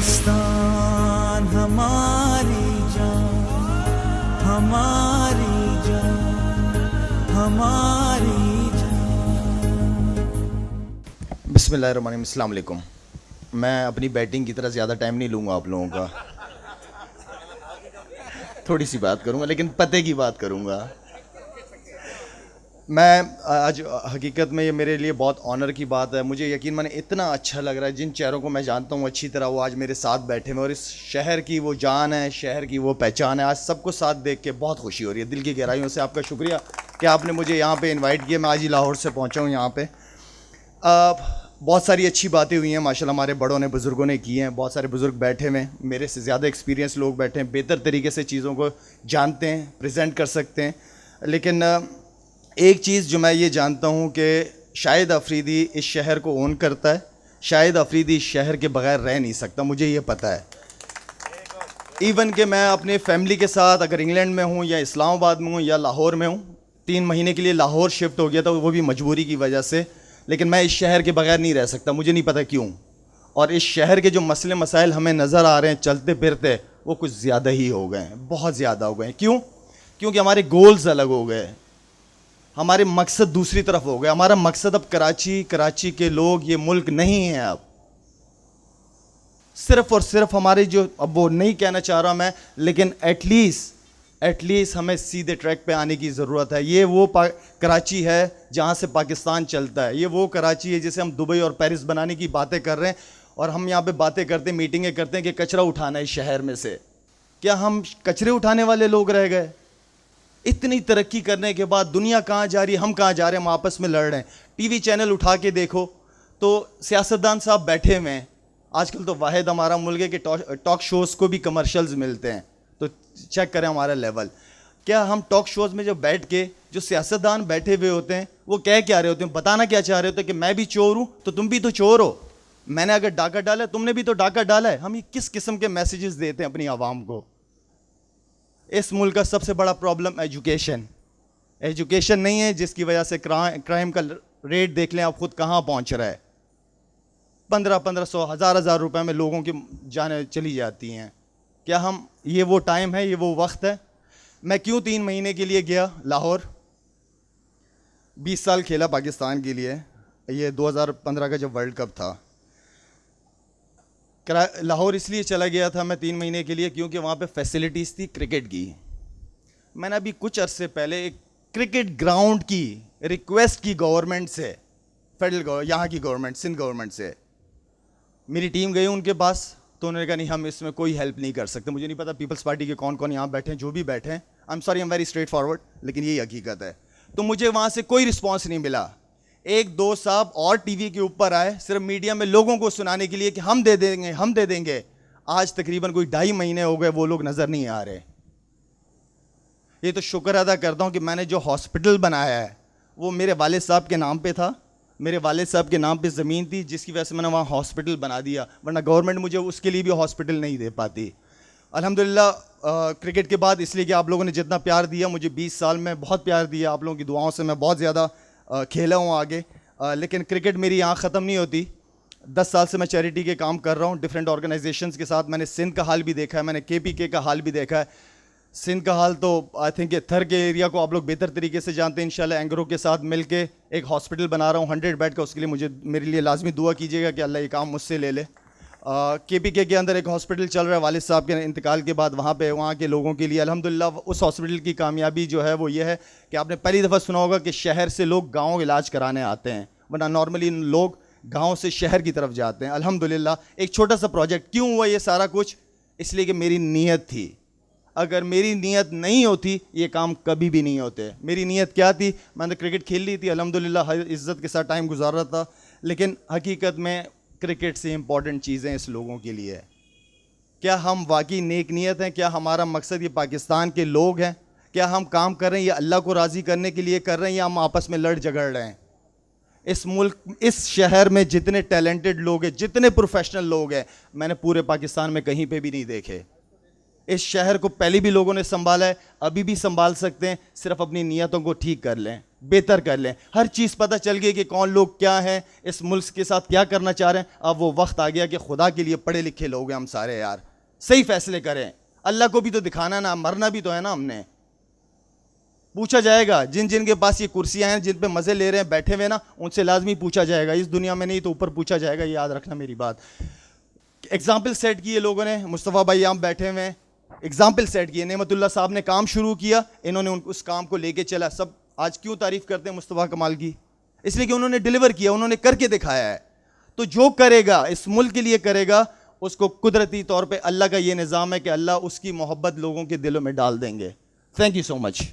पाकिस्तान हमारी जान, हमारी जान, हमारी जान। बिस्मिल्लाहिर्रहमानिर्रहीम, अस्सलाम वालेकुम। मैं अपनी बैटिंग की तरह ज़्यादा टाइम नहीं लूँगा आप लोगों का। थोड़ी सी बात करूँगा, लेकिन पते की बात करूँगा। मैं आज हकीकत में ये मेरे लिए बहुत ऑनर की बात है। मुझे यकीन माने इतना अच्छा लग रहा है, जिन चेहरों को मैं जानता हूँ अच्छी तरह वो आज मेरे साथ बैठे हैं, और इस शहर की वो जान है, शहर की वो पहचान है। आज सबको साथ देख के बहुत खुशी हो रही है। दिल की गहराइयों से आपका शुक्रिया कि आपने मुझे यहाँ पे इनवाइट किया। मैं आज ही लाहौर से पहुँचा हूँ यहाँ पे। बहुत सारी अच्छी बातें हुई हैं माशाल्लाह, हमारे बड़ों ने, बुज़ुर्गों ने की हैं। बहुत सारे बुज़ुर्ग बैठे हुए हैं, मेरे से ज़्यादा एक्सपीरियंस लोग बैठे हैं, बेहतर तरीके से चीज़ों को जानते हैं, प्रेजेंट कर सकते हैं। लेकिन एक चीज़ जो मैं ये जानता हूँ कि शाहिद अफरीदी इस शहर को ओन करता है। शाहिद अफरीदी इस शहर के बगैर रह नहीं सकता, मुझे ये पता है। इवन कि मैं अपने फैमिली के साथ अगर इंग्लैंड में हूँ या इस्लामाबाद में हूँ या लाहौर में हूँ, 3 महीने के लिए लाहौर शिफ्ट हो गया था, वो भी मजबूरी की वजह से। लेकिन मैं इस शहर के बगैर नहीं रह सकता, मुझे नहीं पता क्यों। और इस शहर के जो मसले मसाइल हमें नज़र आ रहे हैं चलते फिरते, वो कुछ ज़्यादा ही हो गए हैं, बहुत ज़्यादा हो गए हैं। क्यों? क्योंकि हमारे गोल्स अलग हो गए, हमारे मकसद दूसरी तरफ हो गए। हमारा मकसद अब कराची के लोग, ये मुल्क नहीं है। अब सिर्फ और सिर्फ हमारे जो, अब वो नहीं कहना चाह रहा मैं, लेकिन एटलीस्ट हमें सीधे ट्रैक पे आने की ज़रूरत है। ये वो कराची है जहाँ से पाकिस्तान चलता है। ये वो कराची है जिसे हम दुबई और पेरिस बनाने की बातें कर रहे हैं, और हम यहाँ पे बातें करते हैं, मीटिंगें करते हैं कि कचरा उठाना है इस शहर में से। क्या हम कचरे उठाने वाले लोग रह गए? इतनी तरक्की करने के बाद दुनिया कहाँ जा रही है, हम कहाँ जा रहे हैं, हम आपस में लड़ रहे हैं। टीवी चैनल उठा के देखो तो सियासतदान साहब बैठे हुए हैं। आजकल तो वाहिद हमारा मुल्क है कि टॉक शोज़ को भी कमर्शियल्स मिलते हैं, तो चेक करें हमारा लेवल। क्या हम टॉक शोज़ में जब बैठ के जो सियासतदान बैठे हुए होते हैं वो कह क्या रहे होते हैं, बताना क्या चाह रहे होते हैं कि मैं भी चोर हूँ तो तुम भी तो चोर हो, मैंने अगर डाका डाला है तुमने भी तो डाका डाला है। हम ये किस किस्म के मैसेजेस देते हैं अपनी आवाम को? इस मुल्क का सबसे बड़ा प्रॉब्लम एजुकेशन नहीं है, जिसकी वजह से क्राइम का रेट देख लें आप खुद कहाँ पहुँच रहा है। 1500 हज़ार रुपए में लोगों की जानें चली जाती हैं। क्या हम, ये वो टाइम है, ये वो वक्त है? मैं क्यों 3 महीने के लिए गया लाहौर? 20 साल खेला पाकिस्तान के लिए, ये 2015 का जब वर्ल्ड कप था। लाहौर इसलिए चला गया था मैं 3 महीने के लिए क्योंकि वहाँ पे फैसिलिटीज़ थी क्रिकेट की। मैंने अभी कुछ अरसे पहले एक क्रिकेट ग्राउंड की रिक्वेस्ट की गवर्नमेंट से, फेडरल यहाँ की गवर्नमेंट, सिंध गवर्नमेंट से। मेरी टीम गई उनके पास, तो उन्होंने कहा नहीं, हम इसमें कोई हेल्प नहीं कर सकते। मुझे नहीं पता पीपल्स पार्टी के कौन कौन यहाँ बैठे हैं, जो भी बैठे हैं, I am sorry, I am very straight forward, लेकिन यही हकीकत है। तो मुझे वहाँ से कोई रिस्पॉन्स नहीं मिला। 1-2 साहब और टीवी के ऊपर आए सिर्फ मीडिया में लोगों को सुनाने के लिए कि हम दे देंगे, हम दे देंगे। आज तकरीबन कोई 2.5 महीने हो गए, वो लोग नज़र नहीं आ रहे। ये तो शुक्र अदा करता हूँ कि मैंने जो हॉस्पिटल बनाया है वो मेरे वालिद साहब के नाम पे था। मेरे वालिद साहब के नाम पे ज़मीन थी, जिसकी वजह से मैंने वहाँ हॉस्पिटल बना दिया, वरना गवर्नमेंट मुझे उसके लिए भी हॉस्पिटल नहीं दे पाती। अल्हम्दुलिल्लाह क्रिकेट के बाद, इसलिए कि आप लोगों ने जितना प्यार दिया मुझे 20 साल में, बहुत प्यार दिया आप लोगों की दुआओं से, मैं बहुत ज़्यादा खेला हूँ आगे। लेकिन क्रिकेट मेरी यहाँ ख़त्म नहीं होती। 10 साल से मैं चैरिटी के काम कर रहा हूँ डिफरेंट ऑर्गेनाइजेशंस के साथ। मैंने सिंध का हाल भी देखा है, मैंने KPK का हाल भी देखा है। सिंध का हाल तो आई थिंक थर के एरिया को आप लोग बेहतर तरीके से जानते हैं। इंशाल्लाह एंगरों के साथ मिल के एक हॉस्पिटल बना रहा हूँ 100 बेड का। उसके लिए मेरे लिए लाजमी दुआ कीजिएगा कि अल्लाह ये काम मुझसे ले ले। KPK के अंदर एक हॉस्पिटल चल रहा है वालिद साहब के इंतकाल के बाद, वहाँ के लोगों के लिए। अल्हम्दुलिल्लाह उस हॉस्पिटल की कामयाबी जो है वो ये है कि आपने पहली दफ़ा सुना होगा कि शहर से लोग गाँव इलाज कराने आते हैं, वरना नॉर्मली लोग गाँव से शहर की तरफ जाते हैं। अल्हम्दुलिल्लाह एक छोटा सा प्रोजेक्ट। क्यों हुआ ये सारा कुछ? इसलिए कि मेरी नीयत थी। अगर मेरी नीयत नहीं होती ये काम कभी भी नहीं होते। मेरी नीयत क्या थी? मैंने क्रिकेट खेल ली थी, अल्हम्दुलिल्लाह हर इज़्ज़त के साथ टाइम गुजार रहा था, लेकिन हकीकत में क्रिकेट से इम्पॉर्टेंट चीज़ें इस लोगों के लिए है। क्या हम वाकई नेक नीयत हैं? क्या हमारा मकसद ये पाकिस्तान के लोग हैं? क्या हम काम कर रहे हैं ये अल्लाह को राज़ी करने के लिए कर रहे हैं, या हम आपस में लड़ झगड़ रहे हैं? इस मुल्क, इस शहर में जितने टैलेंटेड लोग हैं, जितने प्रोफेशनल लोग हैं, मैंने पूरे पाकिस्तान में कहीं पे भी नहीं देखे। इस शहर को पहले भी लोगों ने संभाला है, अभी भी संभाल सकते हैं, सिर्फ अपनी नीयतों को ठीक कर लें। बेहतर कर लें। हर चीज़ पता चल गई कि कौन लोग क्या हैं, इस मुल्क के साथ क्या करना चाह रहे हैं। अब वो वक्त आ गया कि खुदा के लिए पढ़े लिखे लोग हैं हम सारे यार, सही फैसले करें। अल्लाह को भी तो दिखाना ना, मरना भी तो है ना। हमने पूछा जाएगा, जिन जिन के पास ये कुर्सियां हैं, जिन पे मज़े ले रहे हैं बैठे हुए ना, उनसे लाजमी पूछा जाएगा। इस दुनिया में नहीं तो ऊपर पूछा जाएगा, ये याद रखना मेरी बात। एग्जाम्पल सेट किए लोगों ने, मुस्तफ़ा भाई यहाँ बैठे हुए हैं, एग्जाम्पल सेट किए। नेमतुल्लाह साहब ने काम शुरू किया, इन्होंने उस काम को लेके चला। सब आज क्यों तारीफ़ करते हैं मुस्तफ़ा कमाल की? इसलिए कि उन्होंने डिलीवर किया, उन्होंने करके दिखाया है। तो जो करेगा इस मुल्क के लिए करेगा, उसको कुदरती तौर पे अल्लाह का ये निज़ाम है कि अल्लाह उसकी मोहब्बत लोगों के दिलों में डाल देंगे। Thank you so much.